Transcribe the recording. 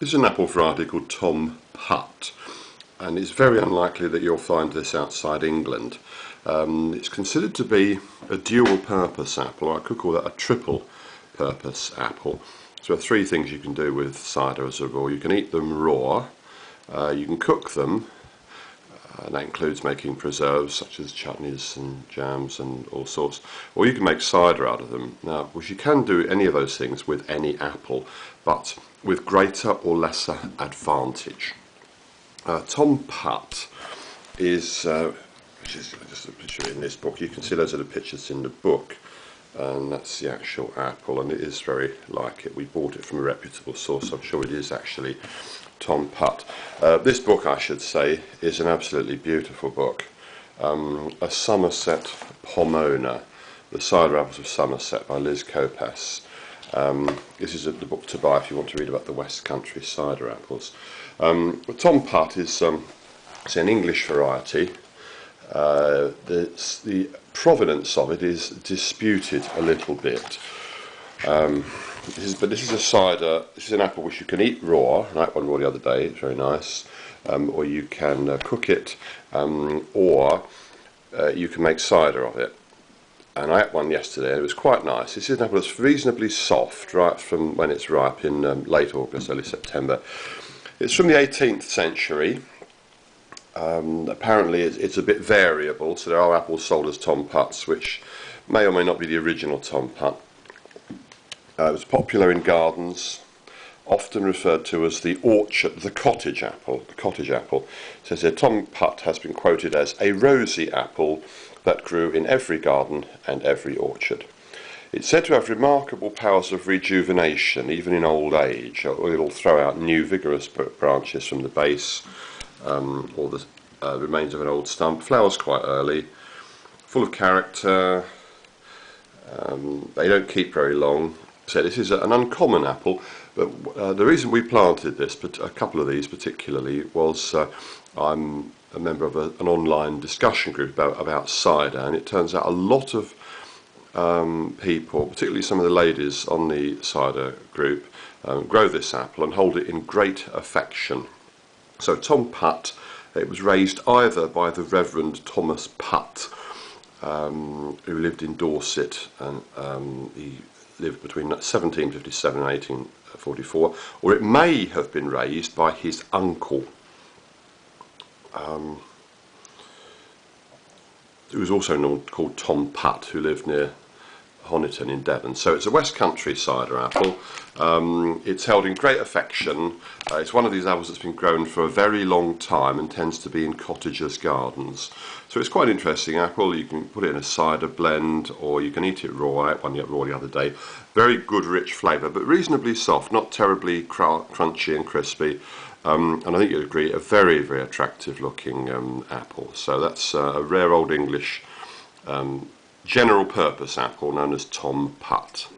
This is an apple variety called Tom Putt, and it's very unlikely that you'll find this outside England. It's considered to be a dual purpose apple, or I could call that a triple purpose apple. So there are three things you can do with cider as a rule. You can eat them raw, you can cook them, and that includes making preserves such as chutneys and jams and all sorts, or you can make cider out of them. Now, which you can do any of those things with any apple, but with greater or lesser advantage. Tom Putt is, which is just a picture in this book. You can see those are the pictures in the book, and that's the actual apple, and it is very like it. We bought it from a reputable source. I'm sure it is actually Tom Putt. This book, I should say, is an absolutely beautiful book. A Somerset Pomona, The Cider Apples of Somerset by Liz Copas. This is the book to buy if you want to read about the West Country cider apples. Tom Putt is it's an English variety. The provenance of it is disputed a little bit. But this is a cider. This is an apple which you can eat raw. I had one raw the other day. It's very nice. Or you can cook it, or you can make cider of it. And I had one yesterday, and it was quite nice. This is an apple that's reasonably soft, right from when it's ripe in late August, early September. It's from the 18th century. Apparently it's a bit variable, so there are apples sold as Tom Putts, which may or may not be the original Tom Putt. It was popular in gardens, often referred to as the orchard, the cottage apple. The cottage apple. It says here, Tom Putt has been quoted as a rosy apple that grew in every garden and every orchard. It's said to have remarkable powers of rejuvenation, even in old age. It'll throw out new vigorous branches from the base, or the remains of an old stump. Flowers quite early, full of character. They don't keep very long. So this is an uncommon apple, but the reason we planted this, but a couple of these particularly, was I'm a member of an online discussion group about cider, and it turns out a lot of people, particularly some of the ladies on the cider group, grow this apple and hold it in great affection. So Tom Putt, it was raised either by the Reverend Thomas Putt, who lived in Dorset, and he lived between 1757 and 1844, or it may have been raised by his uncle, who was also called Tom Putt, who lived near Honiton in Devon. So it's a West Country cider apple. It's held in great affection. It's one of these apples that's been grown for a very long time and tends to be in cottagers' gardens. So it's quite an interesting apple. You can put it in a cider blend, or you can eat it raw. I had one raw the other day. Very good, rich flavour, but reasonably soft, not terribly crunchy and crispy. And I think you'd agree, a very, very attractive looking apple. So that's a rare old English general purpose apple known as Tom Putt.